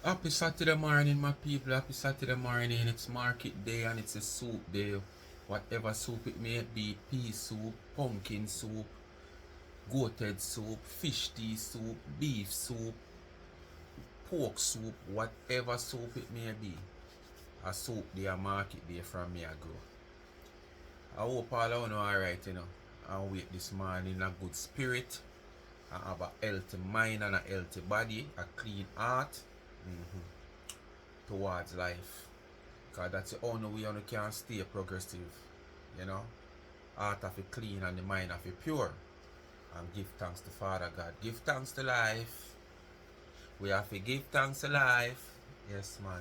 Happy Saturday morning, my people. Happy Saturday morning. It's market day and it's a soup day. Whatever soup it may be, pea soup, pumpkin soup, goated soup, fish tea soup, beef soup, pork soup, whatever soup it may be. A soup day, a market day from me I go. I hope all of you know alright, I wake this morning in a good spirit. I have a healthy mind and a healthy body, a clean heart. Towards life. Because that's the only way you can stay progressive. You know? Heart of it clean and the mind of it pure. And give thanks to Father God. Give thanks to life. We have to give thanks to life. Yes, man.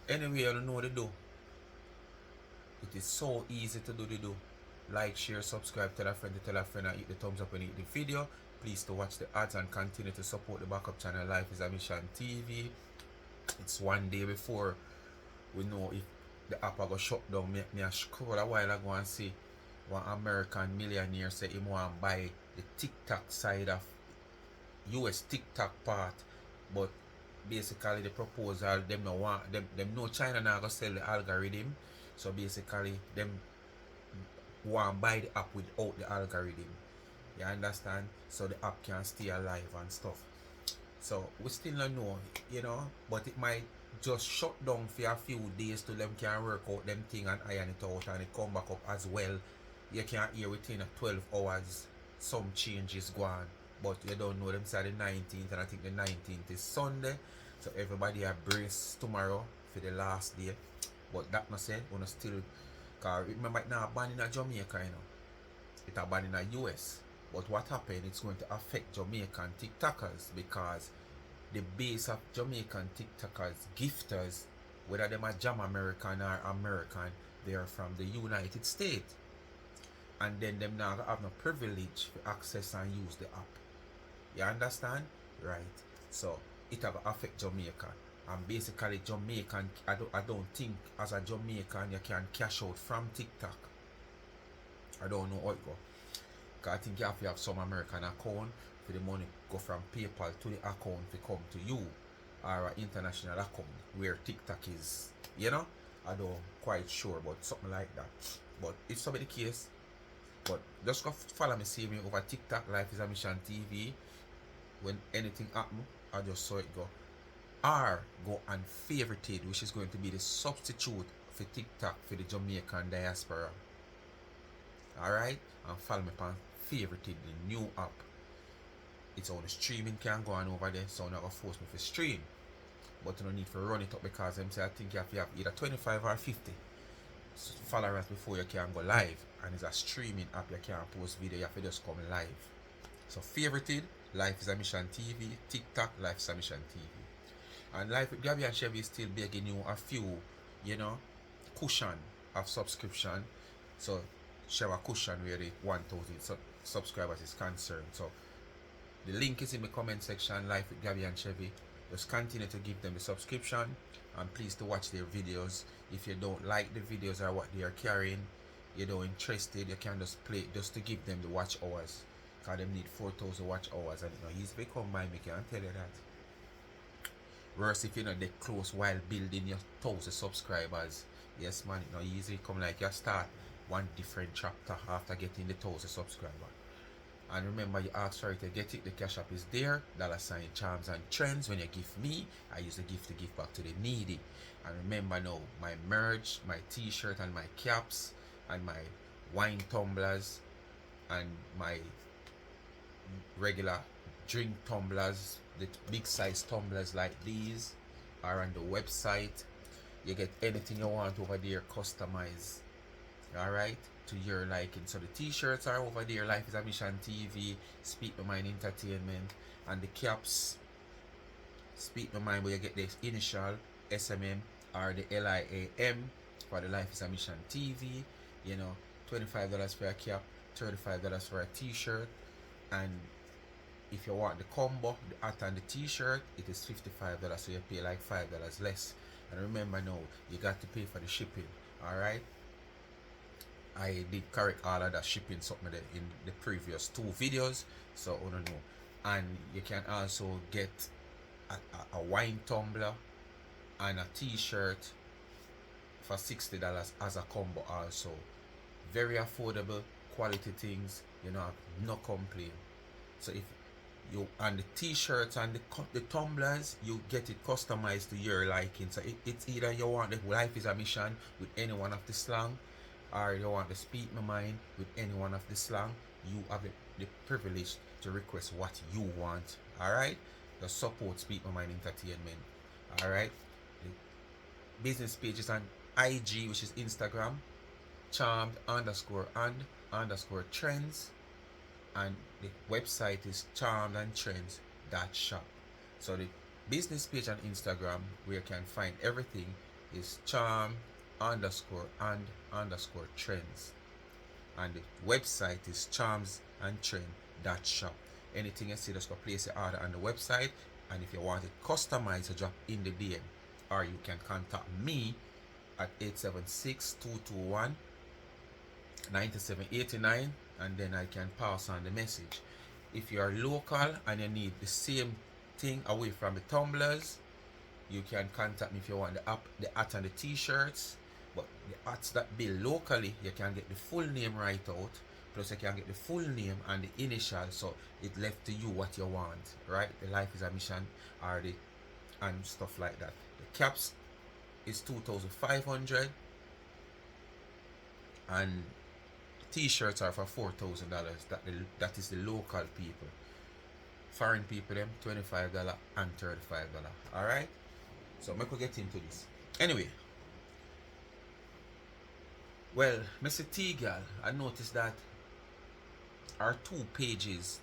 Anyway, you don't know what to do. It is so easy to do the do. Like, share, subscribe, tell a friend to tell a friend, and hit the thumbs up when you hit the video. Please to watch the ads and continue to support the backup channel Life is a Mission TV. It's one day before we know if the app go shut down. Me a scroll a while ago and see one American millionaire say he want buy the TikTok side of US TikTok part, but basically the proposal them no want them know China now go sell the algorithm, so basically them want buy the app without the algorithm. You understand? So the app can stay alive and stuff. So we still don't know, but it might just shut down for a few days to them can work out them thing and iron it out and it come back up as well. You can hear within 12 hours some changes go on. But you don't know them say the 19th, and I think the 19th is Sunday. So everybody are brace tomorrow for the last day. But that not say, we still, cause remember it now ban in Jamaica, It a ban in US. But what happened, it's going to affect Jamaican TikTokers because the base of Jamaican TikTokers, gifters, whether them are Jam American or American, they are from the United States. And then them now have no privilege to access and use the app. You understand? Right. So it have affect Jamaica. And basically Jamaican, I don't think as a Jamaican you can cash out from TikTok. I don't know how it go. Because I think you have to have some American account for the money go from PayPal to the account to come to you, or an international account where TikTok is. I don't quite sure about something like that. But it's some the case. But just go follow me, see me over TikTok, Life is a Mission TV. When anything happen, I just saw it go. Or go and favorited, which is going to be the substitute for TikTok for the Jamaican diaspora. Alright? And follow me on favorited, the new app. It's on the streaming can go on over there, so not gonna force me to stream. But you don't need to run it up because them say I think you have to have either 25 or 50 followers before you can go live. And it's a streaming app, you can't post video, you have to just come live. So favorited, Life is a Mission TV, TikTok, Life is a Mission TV. And Life with Gabby and Chevy is still begging you a few, cushion of subscription. So share a cushion where the 1,000 subscribers is concerned. So the link is in the comment section, Life with Gabby and Chevy. Just continue to give them the subscription and please to watch their videos. If you don't like the videos or what they are carrying, you don't interested, you can just play just to give them the watch hours. Because they need 4,000 watch hours and it's not easy to come by me, can tell you that. Worse if they close while building your 1,000 subscribers. Yes man, it's not easy. Come like you start one different chapter after getting the 1,000 subscribers. And remember, you ask for it to get it. The cash app is there. $ charms and trends. When you give me, I use the gift to give back to the needy. And remember now, my merch, my t-shirt and my caps and my wine tumblers and my regular drink tumblers, the big size tumblers like these are on the website. You get anything you want over there customized. Alright, to your liking. So the t-shirts are over there, Life is a Mission TV, Speak My Mind Entertainment, and the caps, Speak My Mind, where you get the initial SMM or the LIAM for the Life is a Mission TV. $25 for a cap, $35 for a t-shirt, and if you want the combo, the hat and the t-shirt, it is $55, so you pay like $5 less. And remember now, you got to pay for the shipping. Alright, I did correct all of that shipping something in the previous 2 videos, so I don't know. And you can also get a wine tumbler and a t-shirt for $60 as a combo also. Very affordable, quality things, you know, no complaint. So if you, and the t-shirts and the tumblers, you get it customized to your liking. So it's either you want the life is a mission with any one of the slang, or you want to speak my mind with any one of the slang. You have the privilege to request what you want. All right, the support Speak My Mind Entertainment. All right, the business pages on IG, which is Instagram, charmed underscore trends, and the website is charmedandtrends.shop. So the business page on Instagram where you can find everything is charm underscore trends, and the website is charmsandtrend.shop. Anything you see, just go place your order on the website, and if you want it customized, you drop in the DM, or you can contact me at 876-221-9789, and then I can pass on the message. If you are local and you need the same thing away from the tumblers, you can contact me if you want the hat and the t-shirts. But the hats that build locally, you can get the full name right out, plus you can get the full name and the initial, so it left to you what you want, right? The life is a mission, or the and stuff like that. The caps is 2,500, and t-shirts are for $4,000. That is the local people. Foreign people them $25 and $35. All right. So we could get into this. Anyway, well, Mr. T.Gal, I noticed that our two pages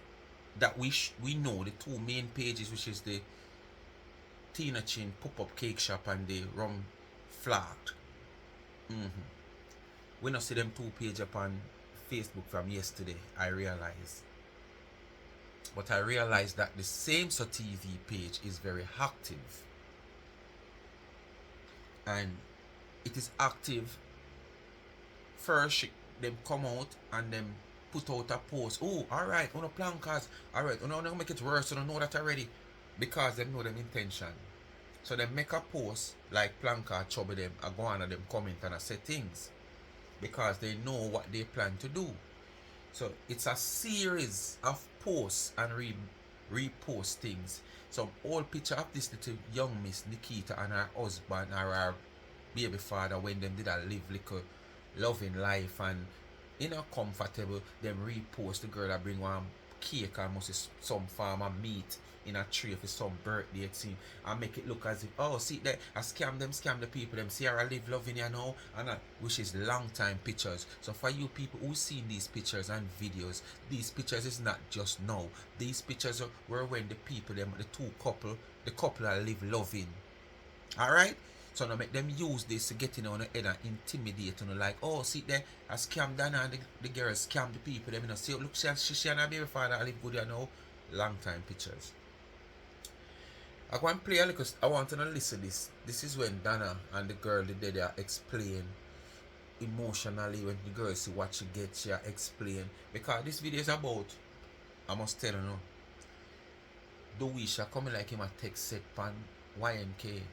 that we know, the two main pages, which is the Tina Chin pop-up cake shop and the rum flat. We not see them two pages up on Facebook from yesterday, I realized. But I realized that the same So TV page is very active. And it is active. First, them come out and them put out a post. Oh, alright, on a plankers. Alright, on a make it worse, you don't know that already. Because they know them intention. So they make a post like planker trouble them, I go on and them comment and I say things. Because they know what they plan to do. So it's a series of posts and repost things. Some old picture of this little young Miss Nikita and her husband or her baby father when them did a live little loving life and comfortable. Them repost the girl that bring one cake and must some farmer meat in a tray for some birthday thing and make it look as if, oh, see that I scam the people, them see her live loving you know, and which is long time pictures. So for you people who seen these pictures and videos, these pictures is not just now. These pictures were when the people, them the couple are live loving. Alright? So now make them use this to get in on the head and intimidate and like, oh, see there, I scam Dana and the girls scam the people. Them, see, look, she and her baby father I live good, you know. Long time pictures. I want to play a little, I want to listen this. This is when Dana and the girl they explain emotionally when the girl see what she gets, she explain. Because this video is about, I must tell you now, Dewiesha coming like him a text set pan Y.M.K.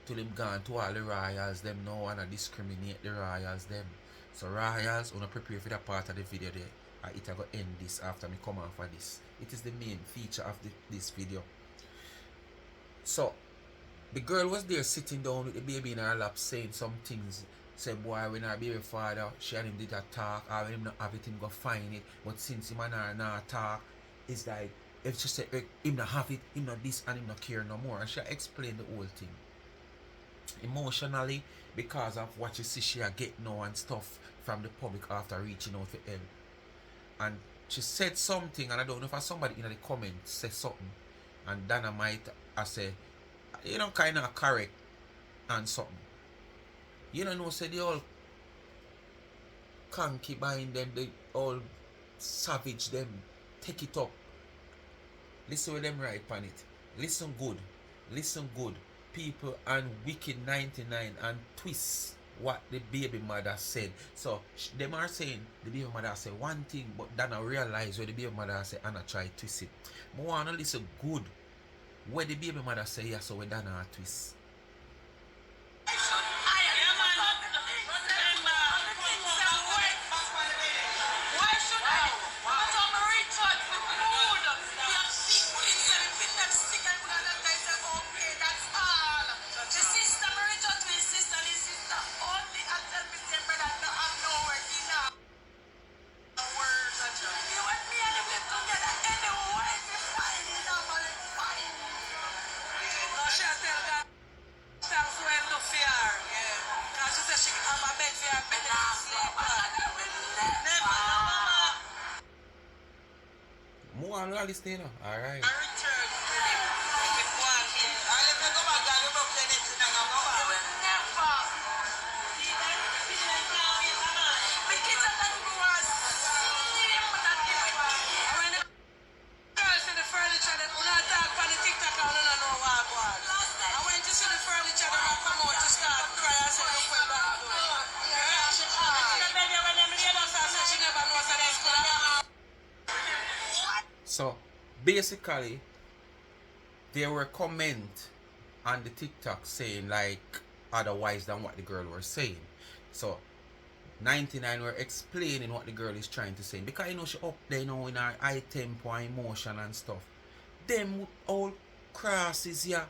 till him gone to all the royals them now and discriminate the royals them. So royals, wanna prepare for that part of the video there. And it go end this after me come off of this. It is the main feature of this video. So the girl was there sitting down with the baby in her lap saying some things. Say boy when her baby father she and him did a talk, or when him not have it him go find it. But since him and her not talk, it's like if she said him not have it, him not this and him not care no more. And she explained the whole thing. Emotionally because of what you see she get now and stuff from the public after reaching out for help. And she said something and I don't know if somebody in the comments said something and Dana might I say kind of correct and something. You know say the all concubine them, the all savage them, take it up. Listen with them right on it. Listen good. People and wicked 99 and twist what the baby mother said. So them are saying the baby mother said one thing, but then I realize what the baby mother said and I try to twist it. I want to listen good Where the baby mother say yes, so we done a twist. More on all this thing, alright. So basically, there were comments on the TikTok saying like otherwise than what the girl was saying. So 99 were explaining what the girl is trying to say because you know she up there now in her high tempo and emotion and stuff. Them old crosses here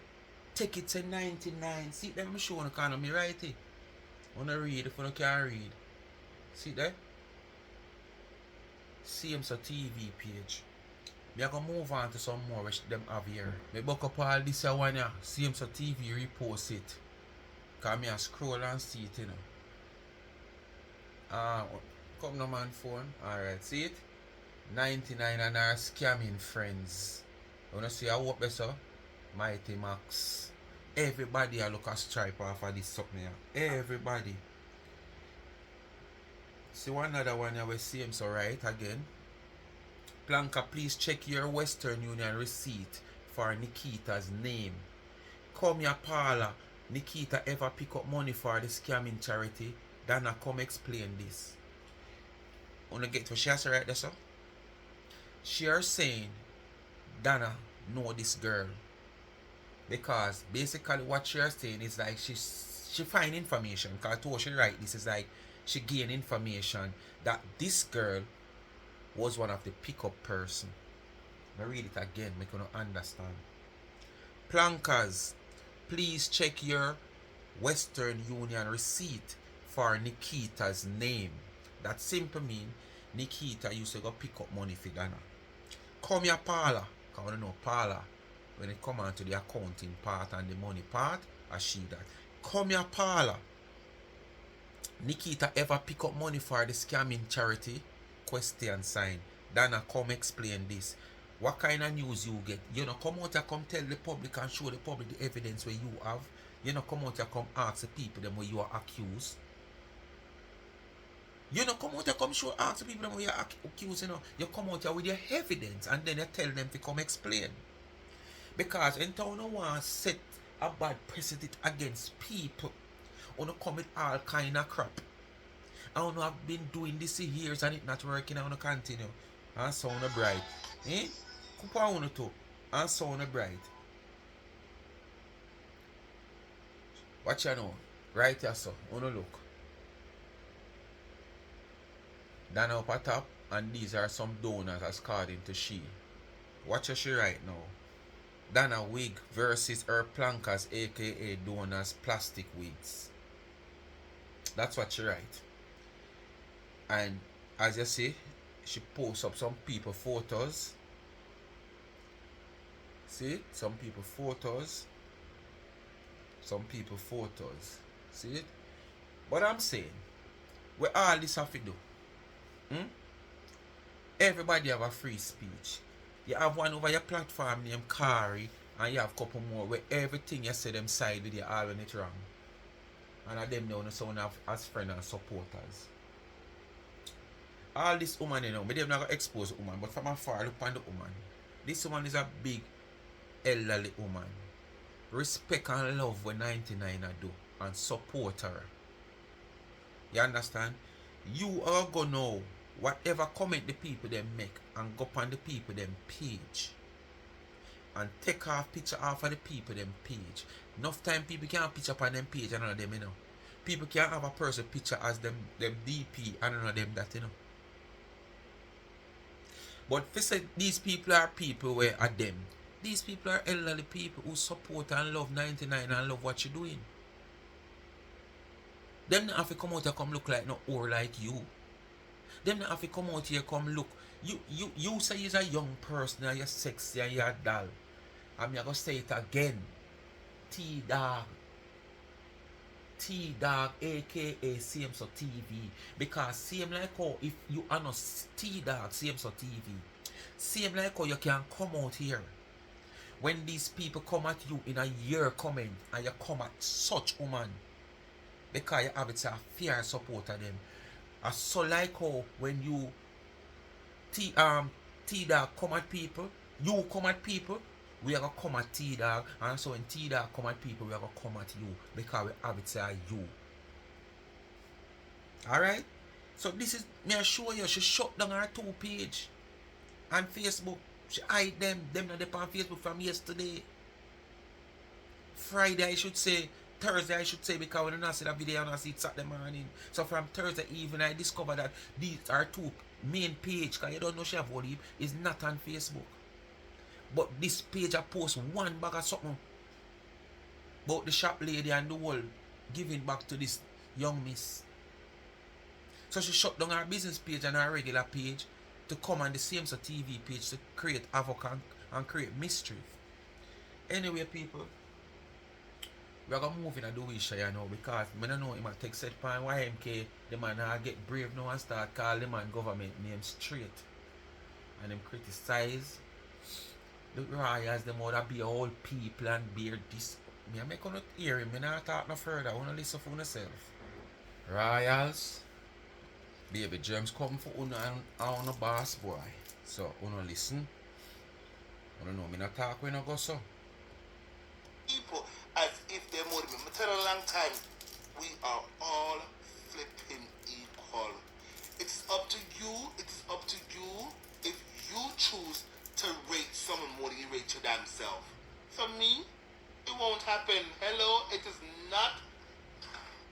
take it to 99. See them showing kind of me right here. Wanna read if you can't read. See there? CM's TV page. Me gonna move on to some more which them have here. Me book up all this one here. CM's TV repost it. Cause me a scroll and see it, you know. Come no man phone. Alright, see it? 99 and our scamming friends. You wanna see how up there, so? Mighty Max. Everybody I look a stripe off of this something here. Everybody. See one other one here we see him so right again. Planka, please check your Western Union receipt for Nikita's name. Come here, Paula. Nikita ever pick up money for the scamming charity? Dana, come explain this. Wanna get to what she has right there, so? She are saying Dana know this girl. Because basically what she is saying is like she find information. Because I told she write this is like she gain information that this girl was one of the pickup person. I read it again, make you understand. Plankers, please check your Western Union receipt for Nikita's name. That simply mean Nikita used to go pick up money for Dana. Come here, Paula. Because I want to know Paula, when it come on to the accounting part and the money part, I see that. Come here, Paula. Nikita ever pick up money for the scamming charity? Question sign. Dana, come explain this. What kind of news you get? You know, come out and come tell the public and show the public the evidence where you have. You know, come out and come ask the people them where you are accused. You know, come out and come show ask the people them where you are accused, you know. You come out here with your evidence and then you tell them to come explain. Because in town no want to set a bad precedent against people. You know, come with all kind of crap. I don't know, I've been doing this for years and it not working. I want to continue. And sound bright. Eh? Kupa I want to. And sound bright. Watch you know. Right here, so. Want to look. Down up at top. And these are some donors according to she. Watch her she right now. Dana wig versus her plankers, aka donors plastic wigs. That's what she write. And as you see, she posts up some people photos. See? Some people photos. Some people photos. See it? But I'm saying, where all this have to do? Everybody have a free speech. You have one over your platform named Kari, and you have a couple more where everything you say them side with you all when it's wrong. And of them now sound as friends and supporters. All this woman, you know, but they're not going to expose the woman, but from afar, look on the woman. This woman is a big, elderly woman. Respect and love what 99 I do, and support her. You understand? You are going to know whatever comment the people them make and go on the people them page. and take off picture off of the people them page. Enough time people can't picture up on them page and none of them, you know. People can't have a person picture as them DP and none of them that, you know. But if you say these people are people where are them, these people are elderly people who support and love 99 and love what you're doing. Them not have to come out here come look like no or like you. Them not have to come out here come look. You say you're a young person and you're sexy and you're a doll. I'm gonna say it again. T.Gal. T.Gal, aka same so TV. Because same like how if you are not T.Gal, same so TV. Same like how you can come out here. When these people come at you in a year comment and you come at such woman because you have it a fear and support of them. And so like how when you T-Dog come at people, you come at people, we are gonna come at T-Dog, and so when T-Dog come at people, we are gonna come at you because we have it say you. Alright? So this is me assure you, she shut down her 2 page on Facebook. She hide them not there on Facebook from yesterday. Friday I should say, Thursday I should say, because when I see that video and I see it Saturday morning. So from Thursday evening I discovered that these are 2 main page, because you don't know she have all is not on Facebook. But this page I post 1 bag of something about the shop lady and the world giving back to this young miss. So she shut down her business page and her regular page to come on the same so TV page to create havoc and create mischief. Anyway, people, we're gonna move in a Dewiesha, you know, because I don't know, it might take set pan Y.M.K. The man get brave now and start call the man government name straight. And them criticize the royals, them would be all people and bear this. Me I make not hear him, me not talk no further, I wanna listen for myself. Royals, baby germs come for una and on a boss boy. So una listen. Una know me not talk when I go so. People as if they're more than me. I tell a long time, we are all flipping equal. It's up to you, it's up to you if you choose to rate someone more than you rate your damn self. For me, it won't happen. Hello, it is not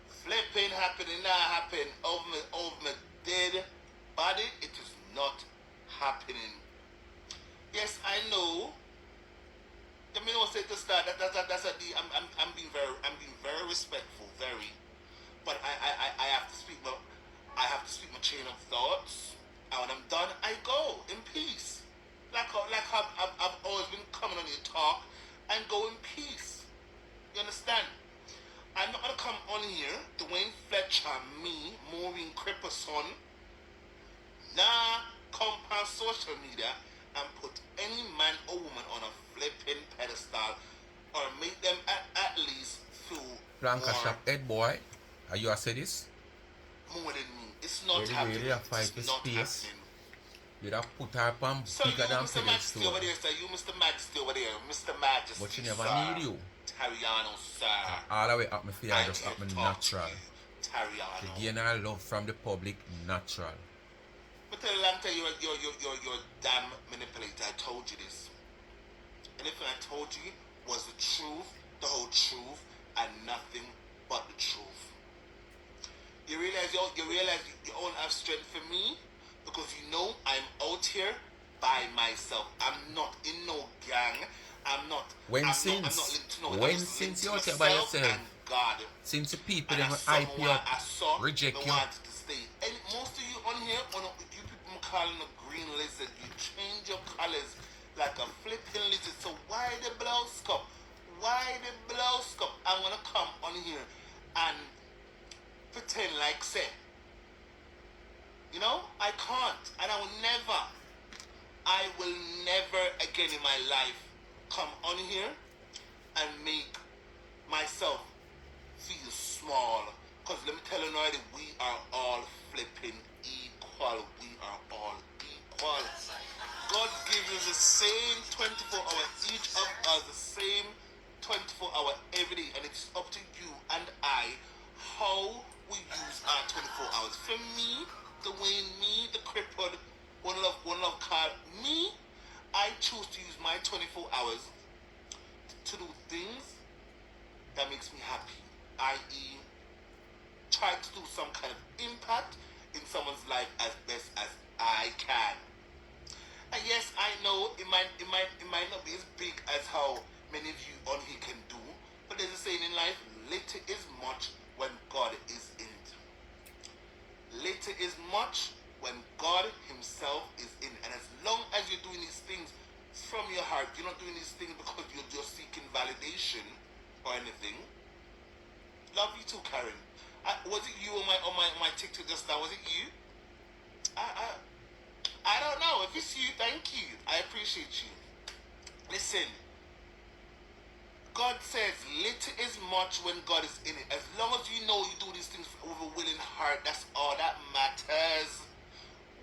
flipping happening, not happen over my dead body. It is not happening. Yes, I know. I mean, say to start. That's a D. I'm being very respectful, very. But I have to speak my chain of thoughts. And when I'm done, I go in peace. Like how I've always been coming on your talk and go in peace. You understand? I'm not gonna come on here, Dwayne Fletcher, me, Maureen Cripperson, come on social media and put any man or woman on a flipping pedestal or make them at least feel Blanca Shop head boy, are you a say this? More than me. It's not happening. Really fight it's for not space. happening. You'd have put her palm So bigger than Mr. Majesty over there, sir. You Mr. Majesty over there. Mr. Majesty, but she never sir. need you. Tariano, sir. All the way up my fear just up my natural. Tariano. She gain her love from the public natural. But tell a long time you're damn manipulator. I told you this. Anything I told you was the truth, the whole truth, and nothing but the truth. You realize you don't have strength for me because you know I'm out here by myself. I'm not in no gang. I'm not. Since you're out here by yourself, God. since the people them hype you up, reject you. To stay. And most of you on here, you people calling a green lizard, you change your colors like a flipping lizard. So why the blouse cup? Why the blouse cup? I'm gonna come on here and pretend like say. You know, I can't, and I will never again in my life come on here and make myself feel small. Because let me tell you already, we are all flipping equal. We are all equal. God gives us the same 24 hours, each of us the same 24 hour every day, and it's up to you and I how we use our 24 hours. For me, the way me, the crippled, one love called me, I choose to use my 24 hours to do things that makes me happy, i.e. try to do some kind of impact in someone's life as best as I can. And yes, I know it might not be as big as how many of you on here can do, but there's a saying in life, little is much when God is in it. Little is much when God himself is in it. And as long as you're doing these things from your heart, you're not doing these things because you're just seeking validation or anything. Love you too, Karen. Was it you on my TikTok just now? Was it you? I don't know. If it's you, thank you. I appreciate you. Listen, God says little is much when God is in it. As long as you know you do these things with a willing heart, that's all that matters.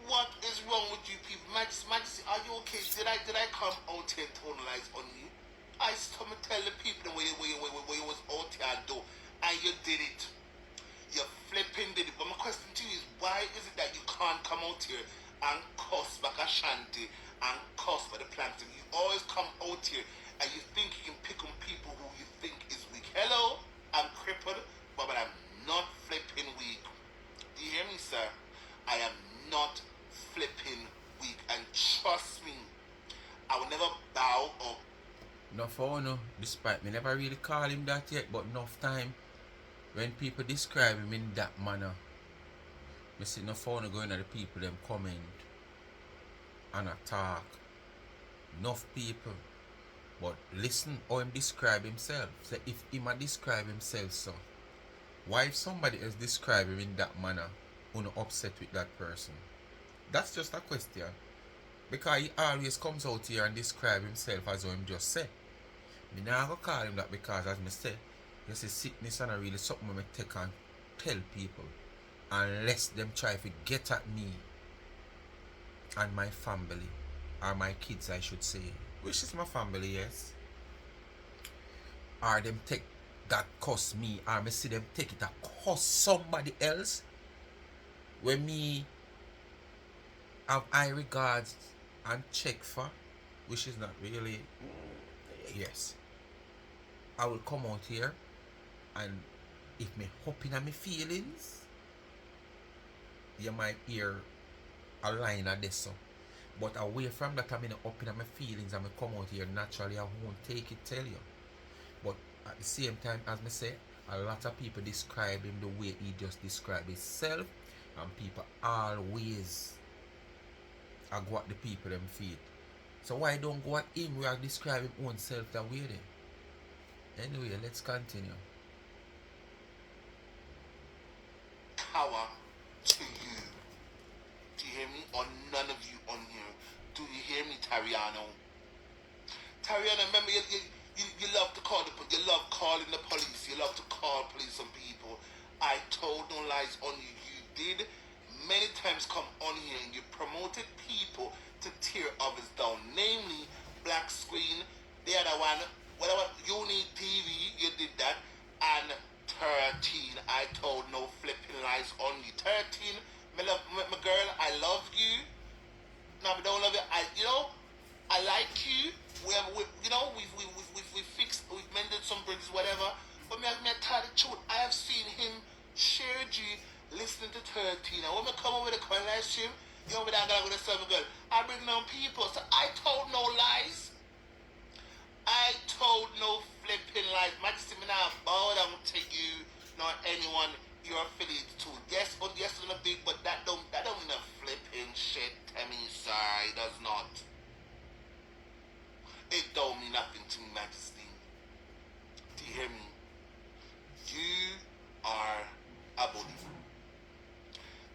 What is wrong with you people? Majesty, are you okay? Did I come out here and tonalize on you? I still tell the people where you was out here though, and you did it. You flipping did it. But my question to you is, why is it that you can't come out here and cuss back Ashanti and cuss for the planting? You always come out here and you think you can pick on people who you think is weak. Hello, I'm crippled, but I'm not flipping weak. Do you hear me, sir? I am not flipping weak, and trust me, I will never bow or. No for no, despite me never really call him that yet, but enough time when people describe him in that manner, me see no for no going at the people them comment and attack. Enough people. But listen how him describe himself. So if him a describe himself so, why if somebody else describe him in that manner, you not upset with that person? That's just a question. Because he always comes out here and describe himself as how him just say. Me nah go call him that because as me say, you see sickness and really something me take and tell people. Unless them try to get at me and my family. Or my kids I should say. Which is my family, yes. Or them take that cuss me, or me see them take it and cuss somebody else. When me have high regards and check for, which is not really, yes. I will come out here and if me hopping on my feelings, you might hear a line of this so. But away from that, I'm up in my feelings and I come out here naturally, I won't take it, tell you. But at the same time, as I say, a lot of people describe him the way he just described himself, and people always go at the people them feet. So why don't go at him where I describe him own self that way then? Anyway, let's continue. Power to you. Do you hear me? Or none of you on here. Do you hear me, Tariano? Tariano, remember you love to call you love calling the police. You love to call police on people. I told no lies on you. You did many times come on here and you promoted people to tear others down. Namely, Black Screen, the other one, whatever, you need TV, you did that, and 13. I told no flipping lies on you. 13. My girl, I love you. No, I don't love you. I like you. We've fixed, we've mended some bridges, whatever. But me tell the truth, I have seen him shared you listening to 13. And when we come over the live stream, you know, without going to serve a girl, I bring down people. So I told no lies. I told no flipping lies. Majesty, me now bow down to you, nor anyone you're affiliated to. Yes, on a big, but that don't mean a flipping shit. I mean, sorry, it does not. It don't mean nothing to me, Majesty. Do you hear me? You are a bully.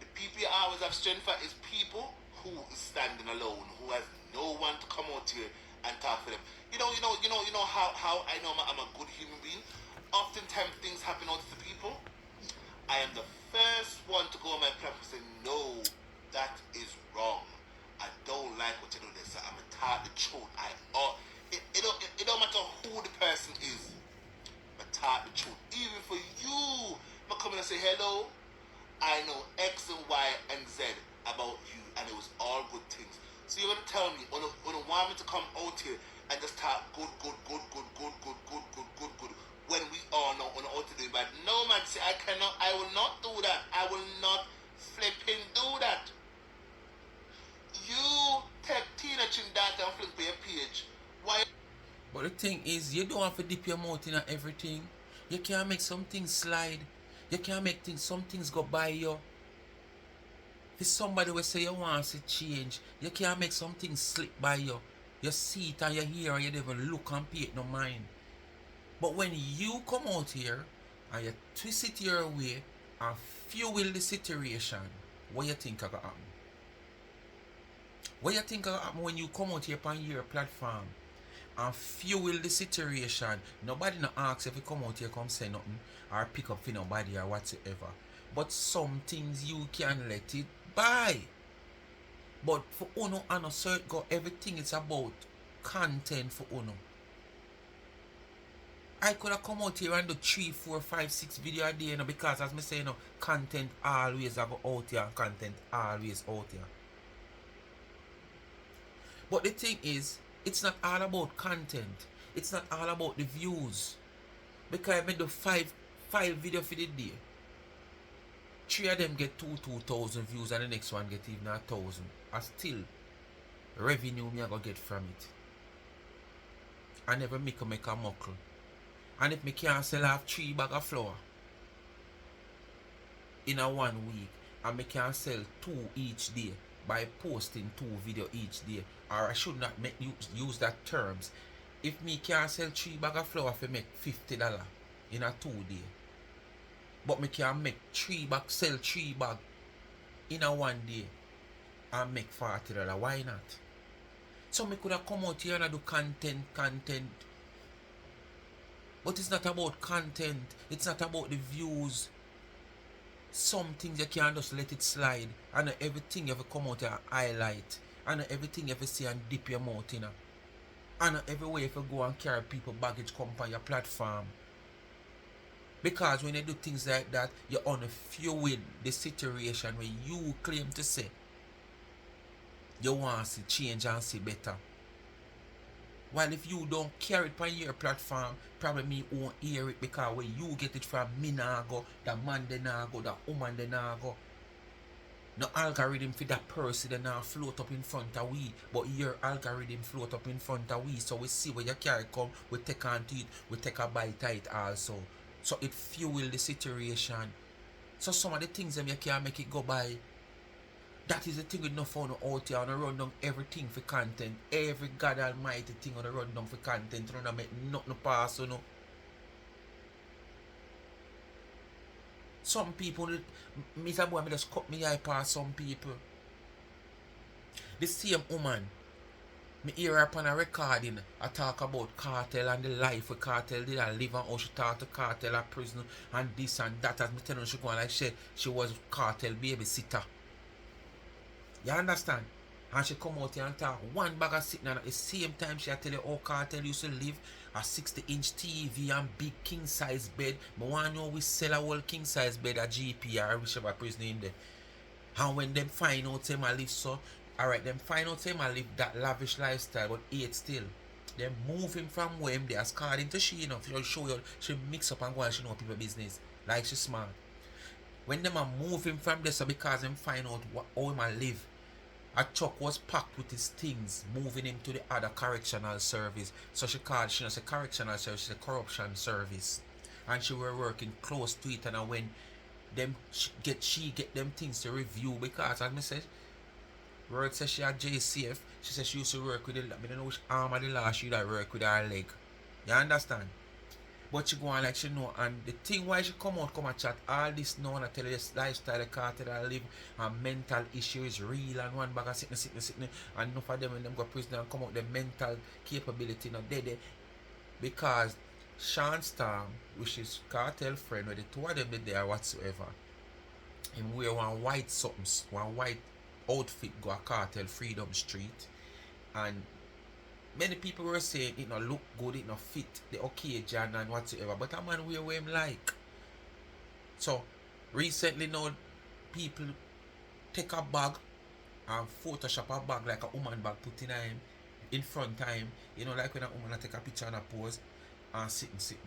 The people you always have strength for is people who is standing alone, who has no one to come out here and talk for them. You know how I know I'm a good human being. Oftentimes things happen out to people. I am the first one to go on my platform and say, no, that is wrong. I don't like what you do this. I'm going to tell the truth. It don't matter who the person is. I'm going to tell the truth. Even for you, I'm coming and say, hello, I know X and Y and Z about you, and it was all good things. So you're gonna tell me, on want me to come out here and just talk good, when we all know on out to do bad. No man, see, I will not do that. I will not flipping do that. You take Tina Trinidad and flip your page. Why? But the thing is, you don't have to dip your mouth in everything. You can't make some things slide. You can't make some things go by you. If somebody will say you want to change, you can't make some things slip by you. You see it and you hear and you don't even look and pay it no mind. But when you come out here and you twist it your way and fuel the situation, what you think gonna happen? What you think gonna happen when you come out here on your platform and fuel the situation? Nobody no asks if you come out here come say nothing or pick up for nobody or whatsoever. But some things you can let it by. But for Uno and a certain go, everything is about content for Uno. I could have come out here and do 3, 4, 5, 6 video a day, you know, because as me say, you know, content always go out here and content always out here. But the thing is, it's not all about content. It's not all about the views. Because I made the 5 video for the day. 3 of them get 2,000 views and the next one get even 1,000. And still, revenue me I go get from it. I never make a muckle. And if me can't sell off 3 bag of flour in a 1 week, and me can sell 2 each day by posting 2 video each day, or I should not use that terms. If me can sell 3 bag of flour for make $50 in a 2 day, but me can make sell 3 bag in a 1 day and make $40, why not? So me could have come out here and do content. But it's not about content. It's not about the views. Some things you can't just let it slide. And not everything you have to come out and highlight. And not everything you have to see and dip your mouth in. And not everywhere you have to go and carry people baggage come on your platform. Because when you do things like that, you fuel the situation where you claim to say you want to see change and see better. While if you don't carry it on your platform, probably me won't hear it, because when you get it from me nah go, the man they nah go, the woman they nah go. No algorithm for that person they nah float up in front of we, but your algorithm float up in front of we, so we see where you carry come, we take onto it, we take a bite of it also. So it fuel the situation. So some of the things them you can't make it go by. That is the thing with no fun out here, and I run down everything for content. Every God Almighty thing on the run down for content. You don't make nothing pass, you know. Some people, Mr. Boy, me just cut me eye past some people. The same woman, me hear her upon a recording, I talk about Cartel and the life with Cartel did I live, and how she talk to Cartel at prison and this and that. As me tell her, she go on like she was Cartel babysitter. You understand? And she come out here and talk one bag of sitting, and at the same time she tell you how Cartel used to live a 60-inch TV and big king size bed. But want know we sell a whole king size bed at GP or whichever prison name there. And when them find out him I live so, alright, them find out him I live that lavish lifestyle, but yet still, them move him from where him there, according to she, you know, she'll show you, she mix up and go and she know people business. Like she smart. When them a move him from there, so because them find out how him a live, a truck was packed with his things, moving him to the other correctional service. So she not say correctional service, she a corruption service. And she were working close to it, and when them she get them things to review, because as me said, word says she at JCF, she said she used to work with the, I don't know which arm of the law she would work with her leg. You understand? But she go on like she know, and the thing why she come and chat all this now, and I tell you this lifestyle the Cartel I live, and mental issue is real, and one bag of sickness, and enough of them when them go prison and come out, the mental capability not dead, because Sean Storm, which is Cartel friend, where the two of them did there whatsoever, him wear one white outfit go a Cartel Freedom Street, and many people were saying it not look good, it not fit the occasion and whatsoever, but a man wear what him like. So recently now people take a bag and Photoshop a bag like a woman bag put in front of him. You know, like when a woman a take a picture and a pose and sitting.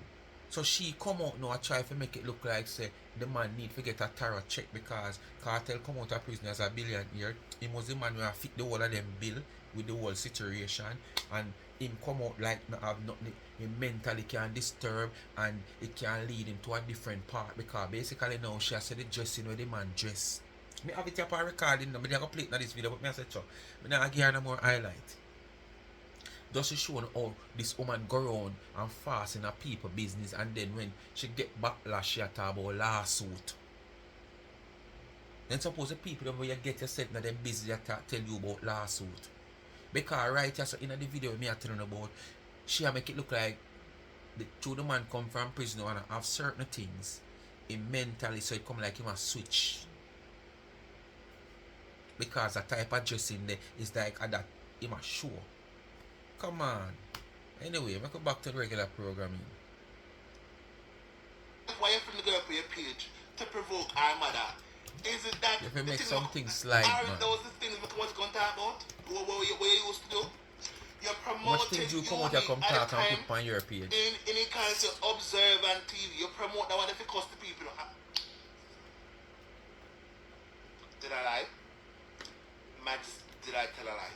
So she come out now and try to make it look like say the man need to get a tarot check because Cartel come out of prison as a billionaire. He was the man who fit the whole of them bill with the whole situation, and him come out like no have nothing. He mentally can disturb and it can lead him to a different part because basically now she has said the dressing where the man dress. Me have it up on recording now. Me never play it in this video, but me I said so. Me now give her no more highlight. Just to show how this woman go around and fast in her people business, and then when she get backlash, she talk about lawsuit. Then suppose the people when you get yourself in them business tell you about lawsuit. Because right here so in the video me are telling about, she make it look like the man come from prison and have certain things in mentally, so it come like him a switch. Because the type of dressing there is like that him a show. Come on. Anyway, we go back to the regular programming. Why you finna go up your page to provoke our mother? Is it that you make something slide, man? Those the things we want to talk about? What you used to do? You're promoting much things you come out here come talk and put on your page. In any kind of observe and TV, you promote that one if it costs the people. Did I lie? Max, did I tell a lie?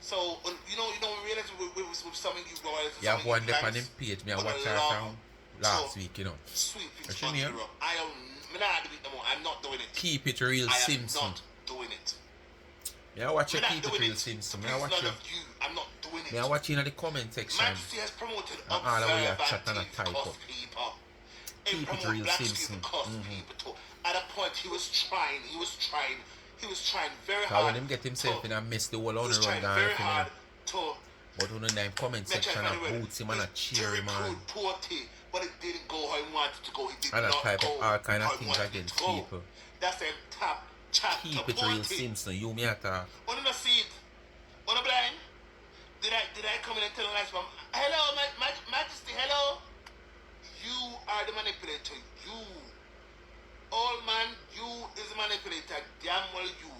So, you don't realize with something you go out. You have one there on him page, me I watch her from last week, you know. Sweet things. I'm not doing it. Keep it real Simpson. I'm not doing it. Me I watch you keep it real Simpson. Me I watch you. I'm not doing it. Me I watch you in the comment section. Majesty has promoted all the way you chat and a type up. Keep it real Simpson. At a point he was trying very hard. When him get himself in a mess, the whole on the run down. But when the comment section of boots him and a cheer him on. But it didn't go how he wanted to go. It did and not a type go of all kind of how he things wanted against to go. people. That's them top chat. Keep it real Simpson. You me attack. Wanna not see it? Wanna blind? Did I come in and tell a nice mom? Hello, Majesty. Hello. You are the manipulator. You. Old man, you is the manipulator. Damn well you.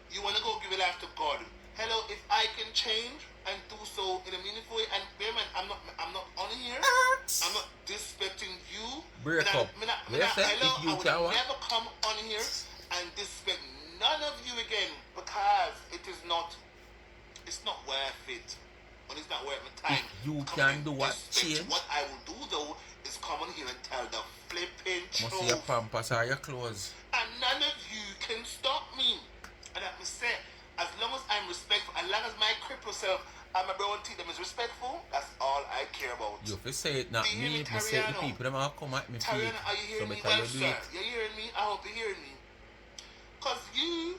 You want to go give your life to God. Hello, if I can change and do so in a meaningful way, and bear man, I'm not on here. I'm not disrespecting you. Break up. Hello, I will never come on here and disrespect none of you again because it's not worth it. When it's not worth my time. If you can do what change. What I will do though is come on here and tell the flipping truth. Must see your pampas or your clothes. And none of you can stop me. And that me say, as long as I'm respectful, as long as my crippled self and my brown teeth them is respectful, that's all I care about. You if you say it not me, me say the people them all come at me. Tariana, are you hearing me? Well, sir, you're hearing me? I hope you're hearing me. Cause you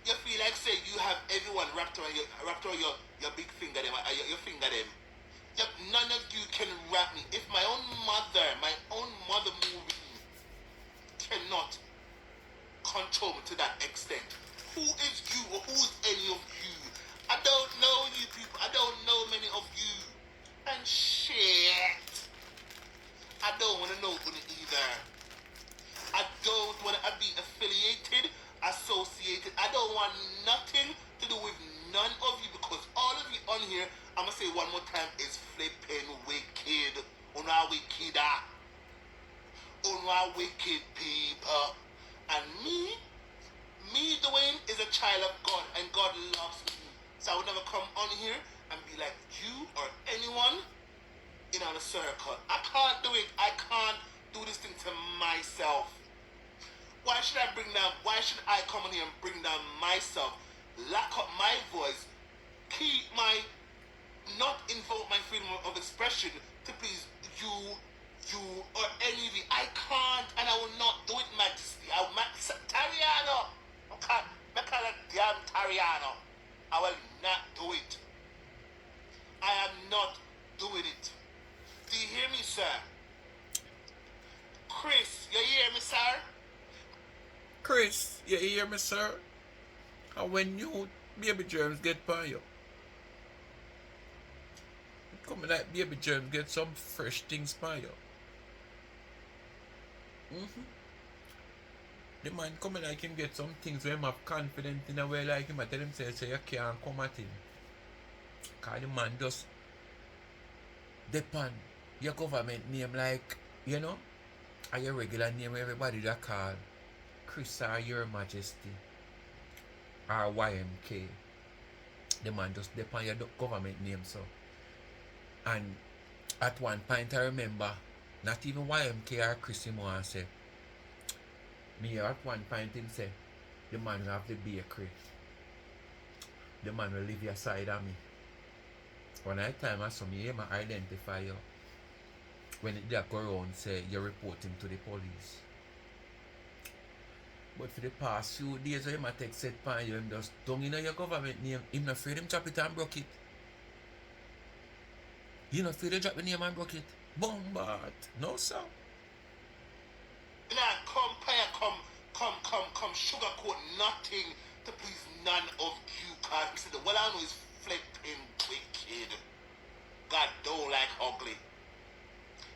feel like say you have everyone wrapped around your big finger them, your finger them. None of you can wrap me. If my own mother movie cannot control me to that extent, who is you or who is any of you? I don't know you people. I don't know many of you. And shit. I don't want to know either. I don't want to be affiliated, associated. I don't want nothing to do with none of you because all of you on here, I'm going to say one more time, is flipping wicked. Una wicked. Una wicked people. And me, Dwayne, is a child of God and God loves me. So I would never come on here and be like you or anyone in a circle. I can't do it. I can't do this thing to myself. Why should I come on here and bring down myself, lock up my voice, not invoke my freedom of expression to please you or any of you? I can't and I will not do it, Majesty. Tariano. I can't damn Tariano. I will not do it. I am not doing it. Do you hear me, sir? Chris, you hear me, sir? Chris, you hear me, sir? And when you baby germs get by you, coming like baby germs get some fresh things by you. The man coming like him get some things where him have confidence in a way like him. I tell him say you can't come at him. Cause the man just depend your government name like, you know, or your regular name where everybody that call Chris or Your Majesty or Y.M.K. The man just depend your government name so. And at one point I remember not even Y.M.K. or Chris him want say me at one point him say the man will have the bakery. The man will live your side of me. When I time I saw me, him identify you. When it go around say you report him to the police. But for the past few days when him take set pan you, him just don't in your government name, him not afraid him chop it and broke it. You not afraid to drop the name and broke it. Bombard. No sir. Nah, come, sugarcoat nothing to please none of you, cause me say the what I know is flipping wicked. God don't like ugly.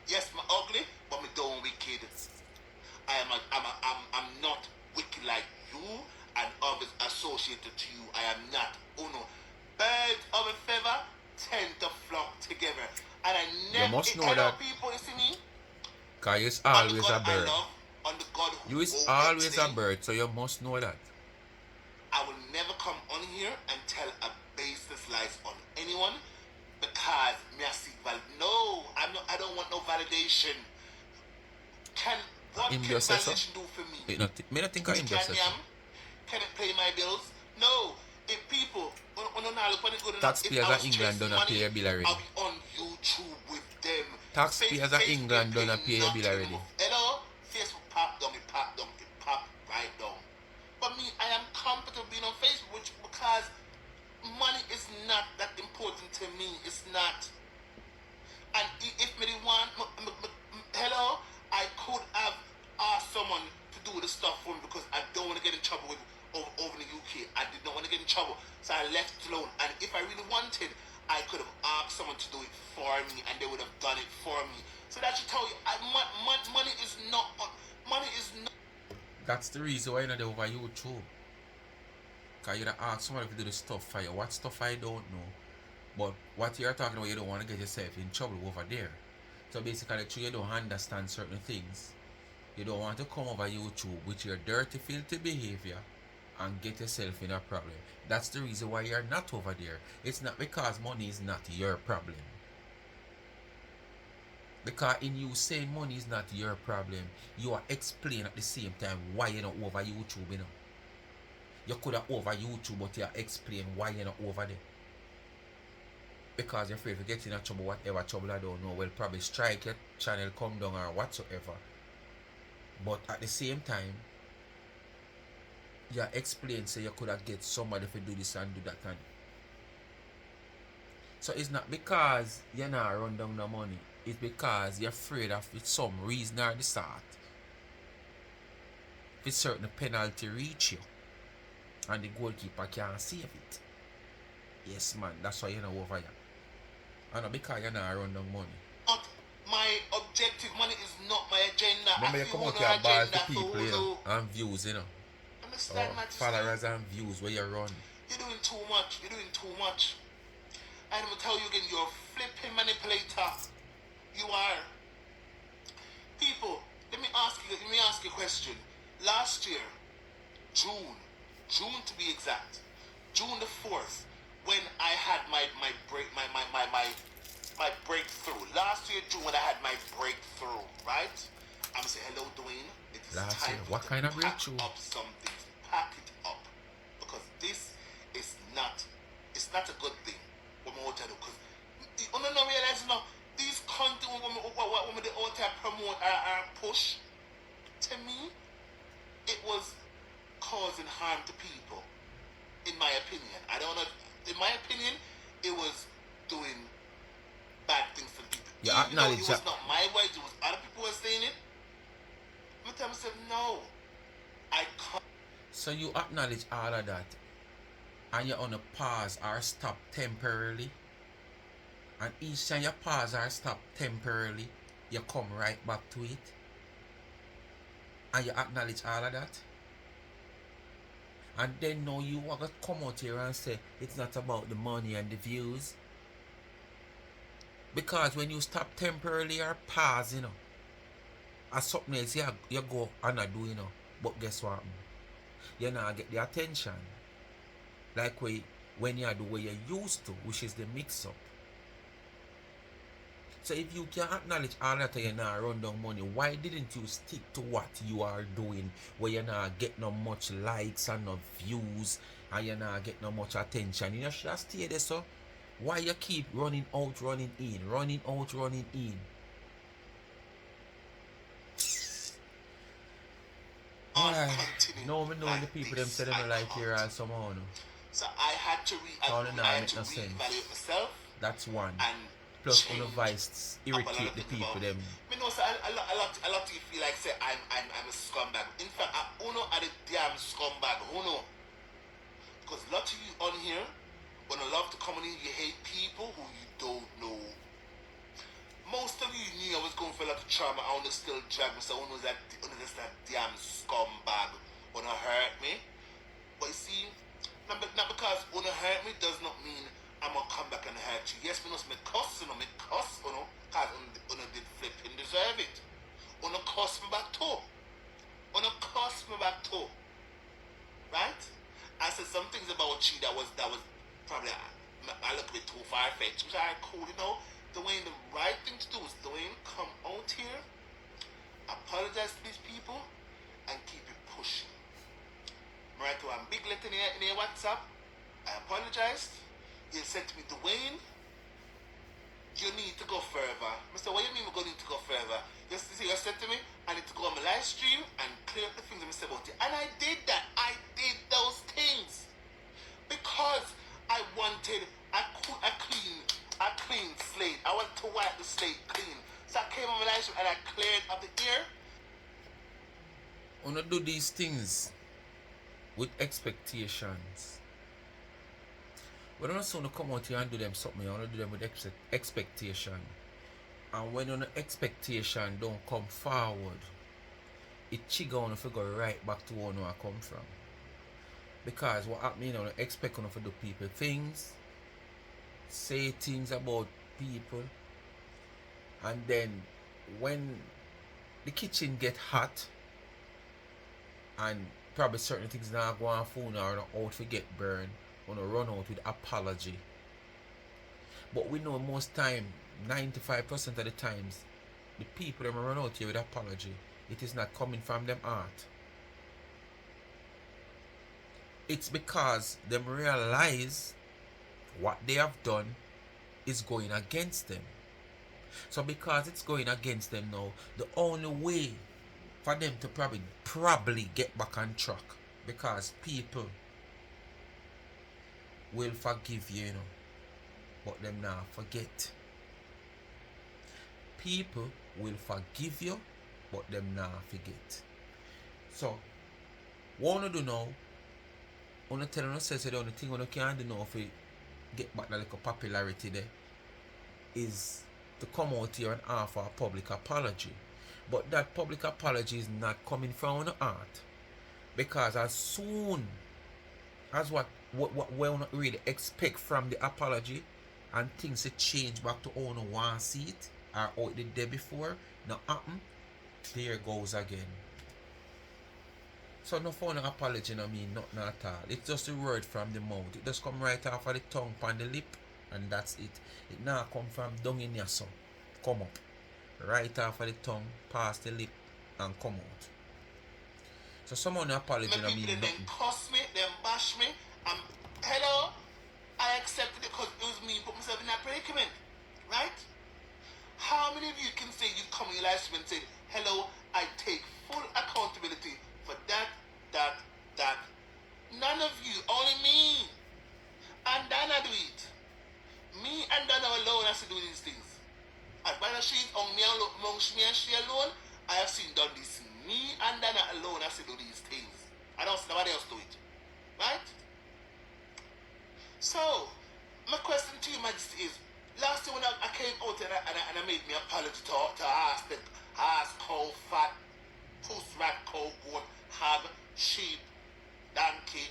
Yes, me ugly, but me don't wicked. I'm not wicked like you and others associated to you. I am not. Oh no. Birds of a feather tend to flock together. And I never must know that. People, you see me? Cause it's always a bird. On the God who You is always a bird, so you must know that. I will never come on here and tell a baseless lies on anyone because me I seek no, I don't want no validation. What can validation do for me? Me not think I invest. Can it pay my bills? No. If people taxpayers of England don't pay a bill already. I'll be on YouTube with them. Taxpayers of England don't pay a bill already. Hello? Facebook pop down, it pop right down. But me, I am comfortable being on Facebook because money is not that important to me. It's not. And if me want, hello, I could have asked someone to do the stuff for me because I don't want to get in trouble with over in the UK. I did not want to get in trouble, so I left it alone. And if I really wanted, I could have asked someone to do it for me, and they would have done it for me. So that should tell you, money is not. Money is not. That's the reason why you're not over YouTube. Cause you ask someone to do the stuff for you. What stuff I don't know, but what you're talking about, you don't want to get yourself in trouble over there. So basically, you don't understand certain things. You don't want to come over YouTube with your dirty, filthy behavior and get yourself in a problem. That's the reason why you're not over there. It's not because money is not your problem. Because in you saying money is not your problem, you are explaining at the same time why you're not over YouTube, you know. You could have over YouTube, but you explain why you're not over there. Because you're afraid to get in a trouble, whatever trouble I don't know, will probably strike your channel, come down or whatsoever. But at the same time, you explain so you could have get somebody to do this and do that and so it's not because you're not run down the money, it's because you're afraid of it some reason or the start. If a certain penalty reach you and the goalkeeper can't save it. Yes man, that's why you're not over here. And not because you're not run down money. But my objective, money is not my agenda. Remember you come out here and ball to people, you know, and views, you know. Followers and views where you run. You're doing too much. And I'm gonna tell you again, you're a flipping manipulator. You are. People, let me ask you a question. Last year, June to be exact, June the 4th, when I had my breakthrough. Last year, June, when I had my breakthrough, right? I'm gonna say hello, Dwayne. It is last time year, what kind of breakthrough? Up something. Pack it up, because this is not. It's not a good thing. What we want to do, because you don't realize now these content what they all promote or push. To me, it was causing harm to people. In my opinion, I don't know. In my opinion, it was doing bad things to people. You Even though acknowledge it was not my words, it was other people were saying it. But I said no. I can't. So you acknowledge all of that and you're on a pause or stop temporarily, and each time you pause or stop temporarily, you come right back to it, and you acknowledge all of that. And then now you want to come out here and say it's not about the money and the views. Because when you stop temporarily or pause, as something else you go and do, But guess what? You not get the attention. Like when you do what you used to, which is the mix up. So if you can acknowledge all that you not run down money, why didn't you stick to what you are doing where you not get no much likes and no views and you not get no much attention? You should have stayed there, so why you keep running out, running in, running out, running in? Alright, now we know the people them say they don't like here or somehow. So I had to reevaluate myself. That's one. And plus on the vice irritate the people them. Me know say a lot of you feel like say I'm a scumbag. In fact, uno are the damn scumbag, uno. Because a lot of you on here, when I love to come in, you hate people who you don't know. Most of you knew I was going for a lot of trauma. I want to still drag me. So I was that damn scumbag when it hurt me. But you see, not because when it hurt me does not mean I'm gonna come back and hurt you. Yes, me cuss, because I did flip and deserve it. When I cuss me back too. Right? I said some things about you that was probably I look a bit too far-fetched, which I cool, Dwayne, the right thing to do is Dwayne, come out here, apologize to these people, and keep it pushing. Right to a big letter in your WhatsApp. I apologized. You said to me, Dwayne, you need to go further. Mr. What do you mean we're going to go further? You said to me, I need to go on my live stream and clear up the things I said about it. And I did that. I did those things. Because I wanted a clean slate. I want to wipe the slate clean. So I came on my live stream and I cleared up the ear. I want to do these things with expectations. We don't want to come out here and do them something. I want to do them with expectation. And when your expectation don't come forward, it trigger on to go right back to where I come from. Because what happens, I expect on to do people things, say things about people, and then when the kitchen get hot and probably certain things now go on phone or out to get burned, gonna run out with apology. But we know most time, 95% of the times, the people that run out here with apology, it is not coming from them heart. It's because them realize what they have done is going against them. So because it's going against them now, the only way for them to probably get back on track, because people will forgive you, but them now forget. People will forgive you, but them now forget. So, what I want to do now, I want to tell you, the only thing I can do now for get back that little popularity there is to come out here and offer a public apology. But that public apology is not coming from the heart. Because as soon as what we don't really expect from the apology and things to change back to how you want to see it or how it did there before, not happen, there goes again. So no for an apology no mean nothing at all. It's just a word from the mouth. It just come right off of the tongue and the lip, and that's it. It now come from down in your son. Come up. Right off of the tongue, past the lip, and come out. So someone apology no mean nothing. Them cuss me, them bash me, and hello, I accepted it because it was me put myself in that predicament. Right? How many of you can say you come in your live stream and say, hello, I take full accountability for that. None of you, only me. And Dana do it. Me and Dana alone has to do these things. And when she's on me and she alone, I have seen done this. Me and Dana alone has to do these things. I don't see nobody else do it. Right? So, my question to you, Majesty, is last time when I came out and I made me apology to ask cow, fat, puss, rat, cow, goat, hog, sheep, donkey,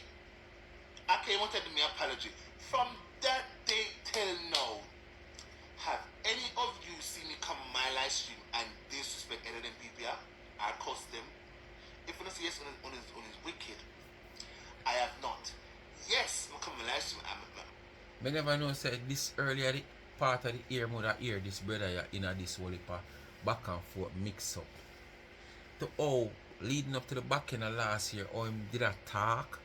apology. From that day till now, have any of you seen me come my live stream and disrespect any of them people? Yeah? I curse them. If you don't say yes on his wicked, I have not. Yes, I come my live stream. Me never know say this earlier the part of the ear mother hear this brother in a this whole heap of back and forth mix up. To leading up to the back end of last year, him did a talk.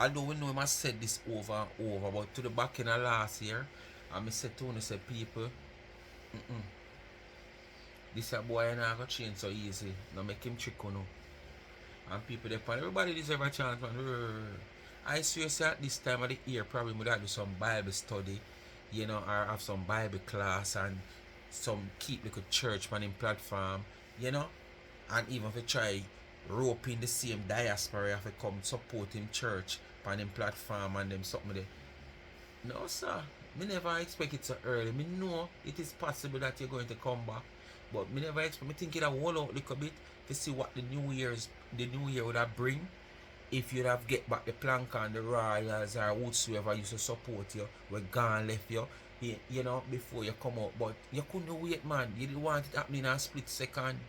Although we know him has said this over and over, but to the back end of last year, and me said to him, say people, this a boy not gonna change so easy. No make him trick on. And people they pan, everybody deserve a chance, man. I swear say at this time of the year probably would have do some Bible study, you know, or have some Bible class and some keep like a church man in platform, you know, and even if you try rope in the same diaspora if you come support him church on him platform and them something there. No sir, me never expect it so early. Me know it is possible that you're going to come back, but me never expect. Me think it a hold out a little bit to see what the new year would have bring. If you'd have get back the plank and the royals or whosoever used to support you, we gone left you know, before you come out. But you couldn't wait, man. You didn't want it happening in a split second.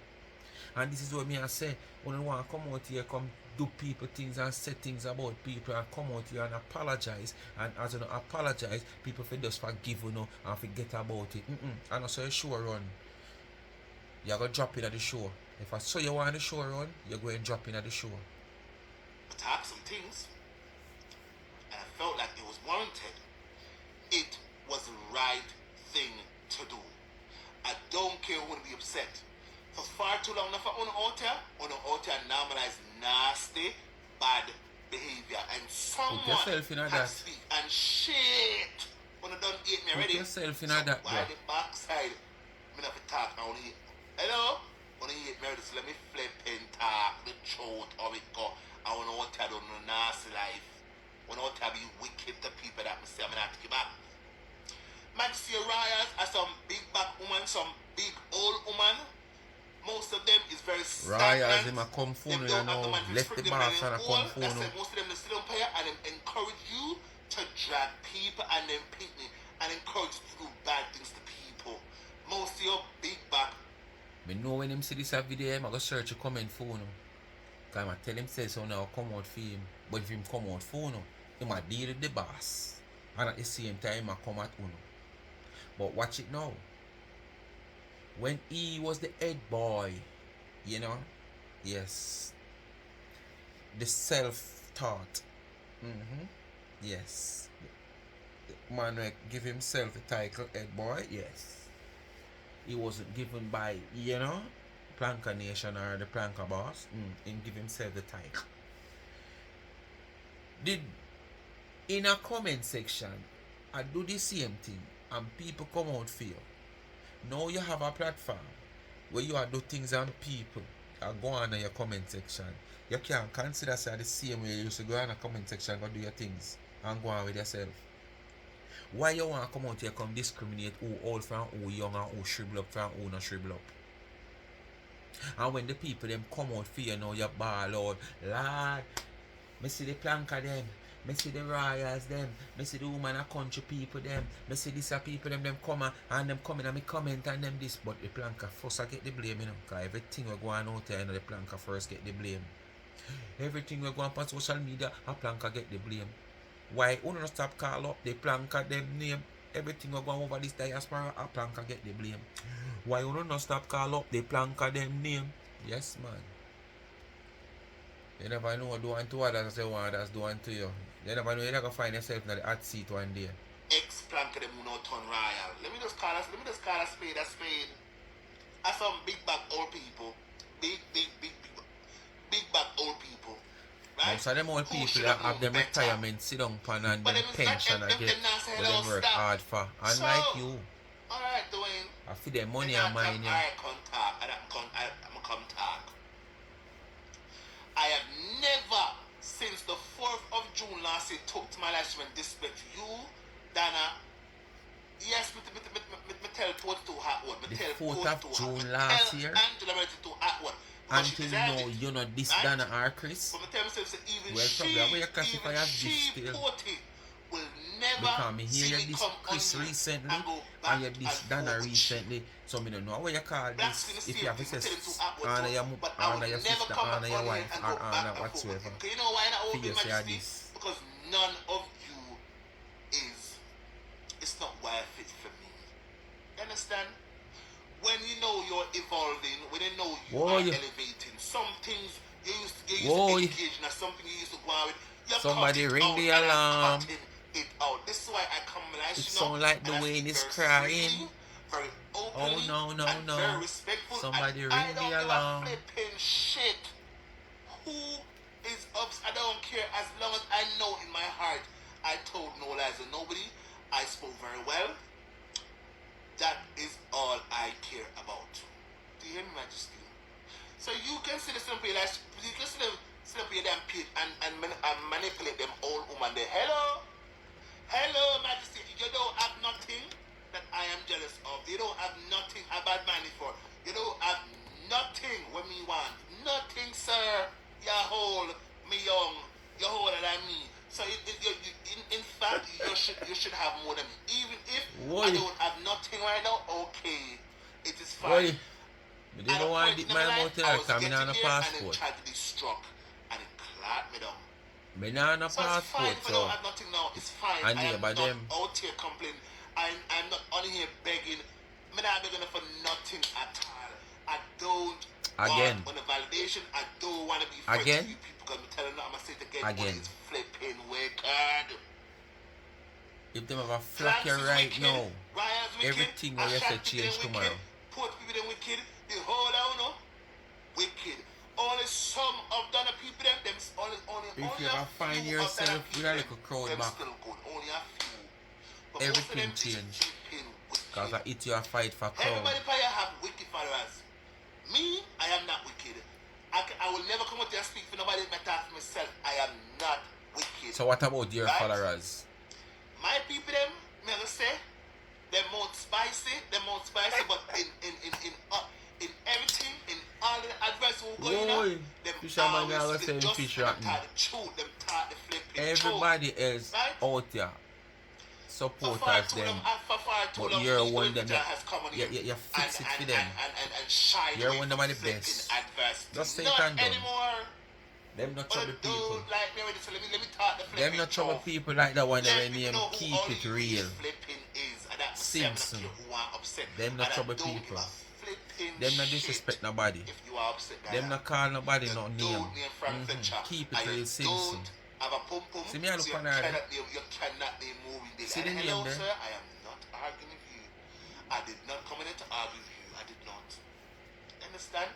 And this is what me I say. When you want to come out here, come do people things and say things about people and come out here and apologize. And as you know, apologize, people for just forgive you know, and forget about it. And also a show run. You're going to drop in at the show. If I saw you want the show run, you're going to drop in at the show. Attack some things, and I felt like it was warranted. It was the right thing to do. I don't care who will be upset. For far too long, for on altar normalize nasty, bad behavior, and someone can speak and shit. When I don't eat me already, so why the backside? Me not talk now. Hello, when you eat me already, so let me flip and talk the truth how it go. I want to tell you no nasty life. I want to be wicked to people that I say I'm not to give back. Man, see Rayas are some big back woman, some big old woman. Most of them is very stagnant. Rayas, them a come phone, you know, left the boss and a come phone. Most of them is still on prayer and them encourage you to drag people and then pick me and encourage you to do bad things to people. Most of your big back. Me know when them see this video, I'm going to search a comment phone. Because I tell him say so now come out for him. But if him come out for him, he might deal with the boss. And at the same time I come at Uno. But watch it now. When he was the head boy, you know, yes, the self-taught, yes, man give himself the title head boy, yes. He wasn't given by, you know, Planka Nation or the Planka boss, and give himself the title. Did in a comment section, I do the same thing, and people come out for you. Now you have a platform where you are do things on people and go on in your comment section. You can consider say the same way you used to go on a comment section and go do your things and go on with yourself. Why you want to come out here come discriminate who old from who young and who shrivel up from who not shrivel up? And when the people them come out for you now, you ball out, Lord, me see the planka them, me see the royals them, me see the woman and country people them, me see these people them come and them coming and me comment and them this, but the planka first I get the blame, you know, because everything we go on out there, you know, the planka first get the blame. Everything we go on social media, a planka get the blame. Why you not stop call up the planka them name? Everything we go on over this diaspora, a planka get the blame. Why you not stop call up the planka them name? Yes man. You never know what do unto others as what others do unto you. You never know you're gonna find yourself in the hot seat one day. Ex-planka them who not turn royal. Let me just call a spade a spade. As some big back old people. Big back old people. Right? Most of them old people that have them retirement sit down pan and them pension I get what them work hard for. Unlike so, you. Alright, Dwayne. I feel their money and mine. I'm come talk. I have never since the 4th of June last year took to my life when disrespect you, Dana. Yes, me tell towards too hot one. The 4th of June last year. Angela too hot one. Until now, you know this right? Dana or Chris. But me tell myself, even well, she, probably you classify as this still. Will because me see hear me you this come on Chris here recently and go and back you and this Dana forth with shit. recently, so me don't know what you call Black skin this. the If same you have to thing, me say tell him to act with honor too, your but I honor would your never sister, come back honor your on here wife, and or go honor back and forth with whatsoever. him. Cause you know why not For owe me you say majesty? this. Because none of you is, it's not worth it for me. You understand? When you know you're evolving, when you know you are Whoa, elevating, some things you used to whoa, engage in, or something you used to go out with, you cut somebody it ring out the and I'm alarm. cutting it out. This is why I come It nice, you know, sound like and I Dwayne speak is very crying. freely, very Oh openly, no, no, and no. very respectful, and Somebody I ring don't the give a alarm. flipping shit who is ups. I don't care as long as I know in my heart I told no lies to nobody. I spoke very well. That is all I care about. Do you hear me, Majesty? So you can see the simple like you can see them simply them pit and manipulate them old woman there. Hello? Hello, Majesty. You don't have nothing that I am jealous of. You don't have nothing I bad money for. You don't have nothing when me want. Nothing, sir. You're whole, me young. You're older than me. So in fact, you should have more than me. Even if I don't have nothing right now, okay, it is fine. Why? Me didn't want to dip my mouth in I there was because me getting not on a there and then passport. tragedy struck and it clapped me down. Me not on a So it's fine passport, if I so don't have nothing now. It's fine. I I am neighbor not them out here complaining. I'm not on here begging. I'm not begging for nothing at all. I don't again. want on a validation. I don't want to be friends Again. with you people because I'm telling you, I'm going to say it again. Again. It's flipping wicked. If them have a flock you right wicked. now, Ryan's wicked. everything what you say Ashanti change them tomorrow. Wicked. Port people them wicked. The whole I know wicked. Only some of the people them only If only you a ever find few of the yourself with a people little crowd them back, still good. Only a few. But everything most of them change. is flipping Because wicked. I eat you a fight for crowd. Everybody probably have wicked followers. Me, I am not wicked. I will never come out there and speak for nobody but talk for myself. I am not wicked. So what about your Right? followers? My people them, me gonna say, they're more spicy, but in everything, in all the advice we're going on, Whoa, them fisherman never always say just fish them rotten. taught the truth, them taught the flipping Everybody truth. else Right? out here For support far as too them. long, for far too But long, you're Nico one them Nikita has come on here you fix it for them. and shied You're away one from them are the flipping best. adversity. Just say it Not and done. anymore. Them not But trouble a dude people. like me, so let me talk the Them flipping not trouble truth. people like that one that Let when people name know who keep all it you real. flipping is, and that's Simpson. who are upset. Them not And trouble I don't people. give a flipping Them not shit disrespect nobody. if you are upset. Them not call nobody the no dude name. named Frank Fletcher. Keep it And real you Simpson. don't have a pum pum, See me I look so you on her. cannot name moving daily. See the And name hello, there? sir, I am not arguing with you. I did not come in here to argue with you. I did not. Understand?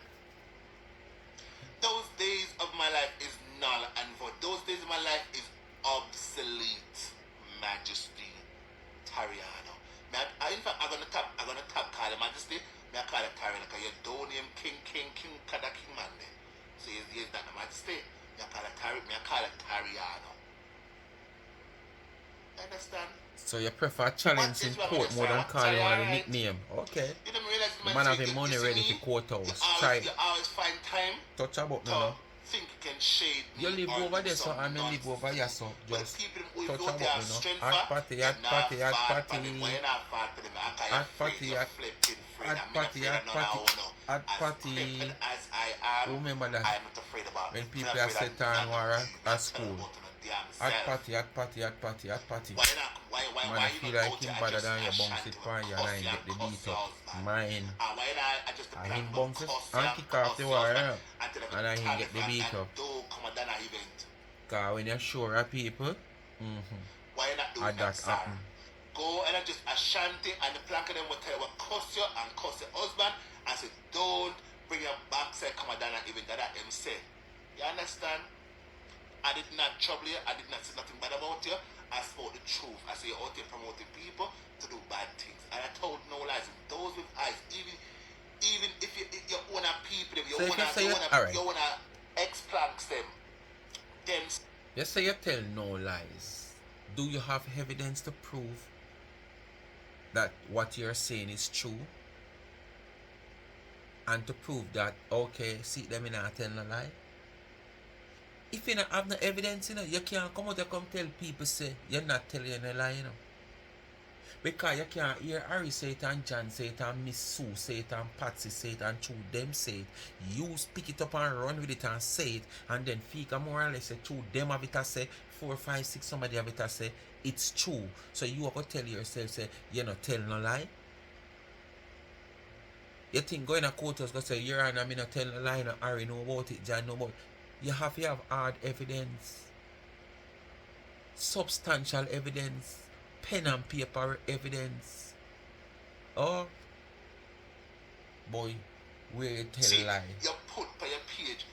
Those days of my life is null and void. Those days of my life is obsolete. Majesty, Tariano. In fact, I'm gonna tap call her Majesty. Me I call her Tariano because you don't name King Kada King man there. So he's not the Majesty. Me I call her Tariano. Understand? So you prefer challenge in court more than calling one of the nickname. Okay. You don't realize The man having money ready for courthouse. Try you always find time touch about to no. think you can shade me. You live or over do there, so some I may live over here, so But just people who touch don't about have me, no. strength Hot for, party, they're hot not party, hot fat for party. them. When you're not fat for them, I Hot can't party, you're hot flipping free. hot I'm not party, afraid hot of none party, of no. hot As party. crippled as I am, Remember that I'm not afraid about when it. people I'm are not afraid set of on none war of you. at school. Not about no damn Hot self. party, hot party, hot party, hot party. Why not? Why Man, I you feel not like out him here better just than your a bounce shanty it with for you and I cuss get the cuss beat your up. husband? Mine. Why not? I just I plan him to bounces cuss and your kick off the cuss war, your yeah. husband until And I can get the beat up. don't come at that event. Cause when you're sure of people, Why you not do and that, that sir? happen. Go and just a shanty and the plank of them will tell you what cuss you and cuss your husband and say don't bring your back say come at that event that him say. You understand? I did not trouble you, I did not say nothing bad about you. I spoke the truth. I say you're out there promoting people to do bad things. And I told no lies. And those with eyes, even if you own a people, if you So if you say alright. you wanna explanks them. You say you tell no lies. Do you have evidence to prove that what you're saying is true? And to prove that, okay, see them in a tell no lie? If you don't have no evidence, you know, you can't come out and come tell people say you're not telling a lie, you know. Because you can't hear Harry say it and John say it and Miss Sue say it and Patsy say it and True them say it. You pick it up and run with it and say it, and then Fika more or less say True them have it and say 4, 5, 6 somebody have it and say it's true. So you have to tell yourself say you're not telling no lie. You think going to court was going to say you're and I'm not telling a lie, no Harry know about it, John know about it. You have to have hard evidence, substantial evidence, pen and paper evidence. Oh, boy, where you tell a lie. You put by your page.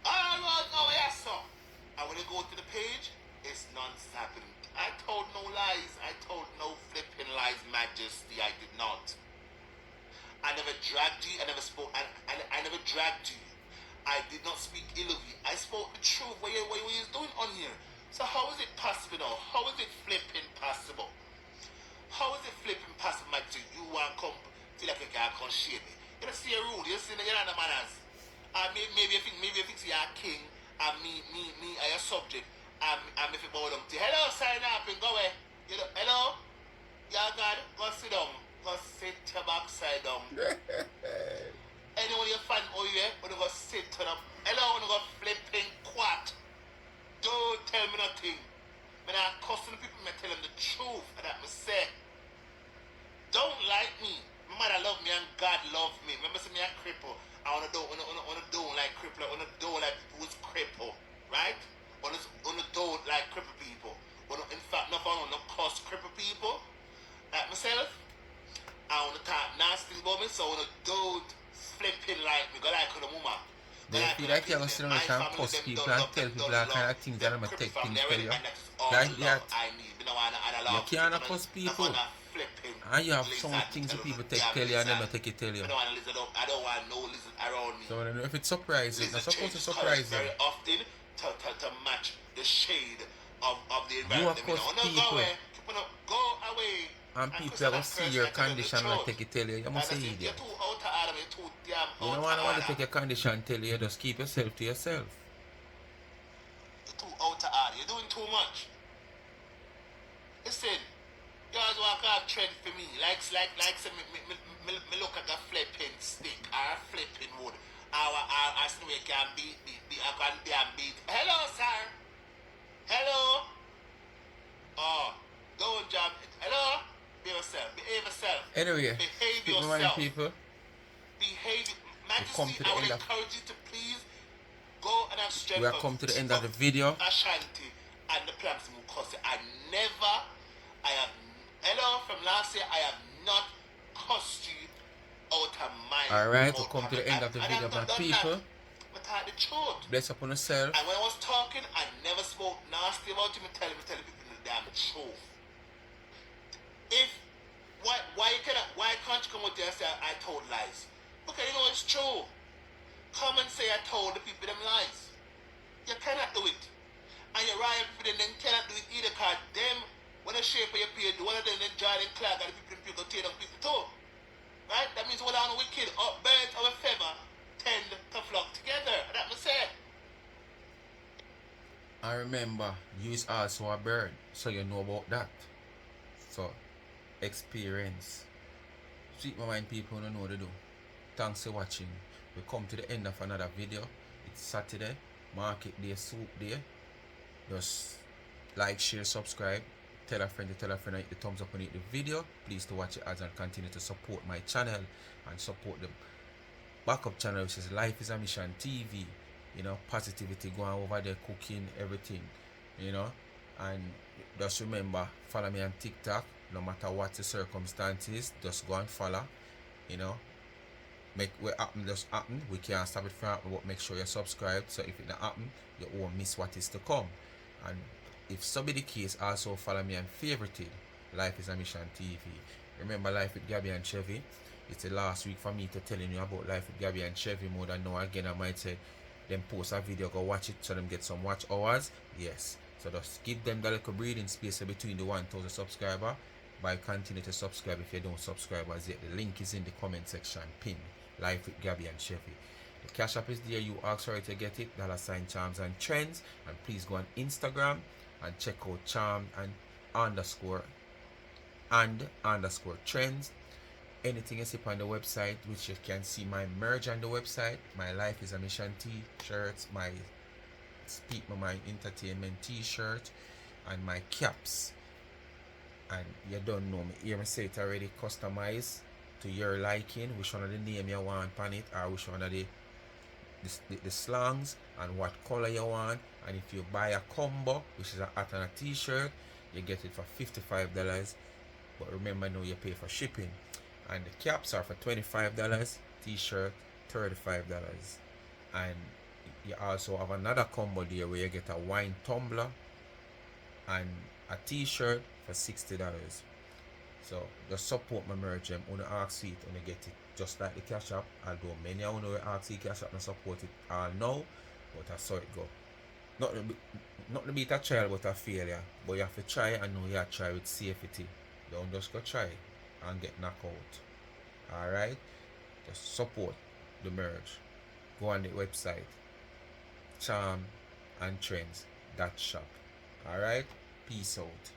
Oh, yes, sir. And when you go to the page, it's non-stopping. I told no lies. I told no flipping lies, Majesty. I did not. I never dragged you. I never spoke. I never dragged you. I did not speak ill of you. I spoke the truth. What you doing on here? So how is it possible now? How is it flipping possible? How is it flipping possible, Majesty? You want to come feel like you can't come shade me? You don't see a rule. You see the other manners. Maybe you think you're a king and me are your subject. And if you bow down to hello, sign up and go away. You know, hello? Yeah, God, go sit down. Go sit your backside down. Anyone you fan or you want to go sit on up. Hello, want to go flipping quat. Don't tell me nothing. When I cussing people, I tell them the truth and that I say. Don't like me. My mother love me and God love me. Remember, say me a cripple. I wanna do like cripple. I wanna do like people who's cripple, right? Wanna do like cripple people. In fact, not wanna cuss cripple people. Like myself, I wanna talk nasty about me, so I wanna do flipping like me. Go like the woman. They feel like you're going to sit down and cuss people and tell people that kind of things that I'm going to take things for you. Like that. You can't cuss people. And you have some things that people take tell you and them not take it tell you. I don't want no lizard around me. So if it's surprising, it's not supposed to surprise you. Very often to match the shade of the environment. You cuss people. Go away. And people are going to see your condition and take it tell you. You must say idiot. You're too out of order. You're too damn You don't want to take your condition and tell you. Just keep yourself to yourself. You're too out of order. You're doing too much. Listen, you guys want to have trend for me. Like say me look at a flipping stick or a flipping wood. I snake can beat. I can damn beat. Hello, sir. Hello. Oh, don't jump. Hello. Behave yourself. Anyway, behave keep yourself. reminding people. Behave. Come Majesty, to the I would end of- encourage you to please go and have strength. We have come to the end of the video. Ashanti and the plans of Mukosi. Hello, from last year, I have not cussed you out of my Alright, we come to the end of the video, my people. But I the truth. Bless upon yourself. And when I was talking, I never spoke nasty about him and telling people the damn truth. Why can't you come out there and say I told lies? Okay, you know it's true. Come and say I told the people them lies. You cannot do it. And you're right, people then cannot do it either, because them, when they shape your page, one of them then Jordan Clark and the people tear down people too. Right? That means one on wicked, birds of a feather tend to flock together. That was said. And remember, you is also a bird, so you know about that. So, experience. Sweet my mind people don't know what to do. Thanks for watching. We come to the end of another video. It's Saturday, market day, soup day. Just like, share, subscribe. Tell a friend, hit the thumbs up and hit the video. Please to watch it as and continue to support my channel and support the backup channel, which is Life is a Mission TV. You know, positivity going over there, cooking, everything. You know, and just remember, follow me on TikTok. No matter what the circumstances, just go and follow. You know, make what happen just happen. We can't stop it from happening, but make sure you're subscribed. So if it don't happen, you won't miss what is to come. And if so be the case, also follow me on favorited Life is a Mission TV. Remember Life with Gabby and Chevy. It's the last week for me to telling you about Life with Gabby and Chevy more than now. Again, I might say them post a video, go watch it so them get some watch hours. Yes. So just give them that little breathing space between the 1,000 subscriber by continue to subscribe if you don't subscribe as yet. The link is in the comment section pinned. Life with Gabby and Chevy. The The Cash App is there. You ask for it to get it. $Charms and Trends. And please go on Instagram and check out charm and underscore trends. Anything you see on the website, which you can see my merch on the website. My Life is a Mission t-shirts, my Speak My Mind Entertainment t-shirt, and my caps. And you don't know me, hear me say it already, customized to your liking, which one of the name you want on it, or which one of the slangs, and what color you want. And if you buy a combo, which is a hat and a t-shirt, you get it for $55. But remember now, you pay for shipping. And the caps are for $25, t-shirt $35. And you also have another combo there where you get a wine tumbler and a t-shirt for $60. So just support my merch. I'm gonna ask it and get it just like the Cash App. Although many of you ask the Cash App and support it all now, but I saw it go. Not to be a trial but a failure. But you have to try and know you have to try with safety. Don't just go try and get knocked out. Alright? Just support the merch. Go on the website. Charm and Trends. That shop. Alright? Peace out.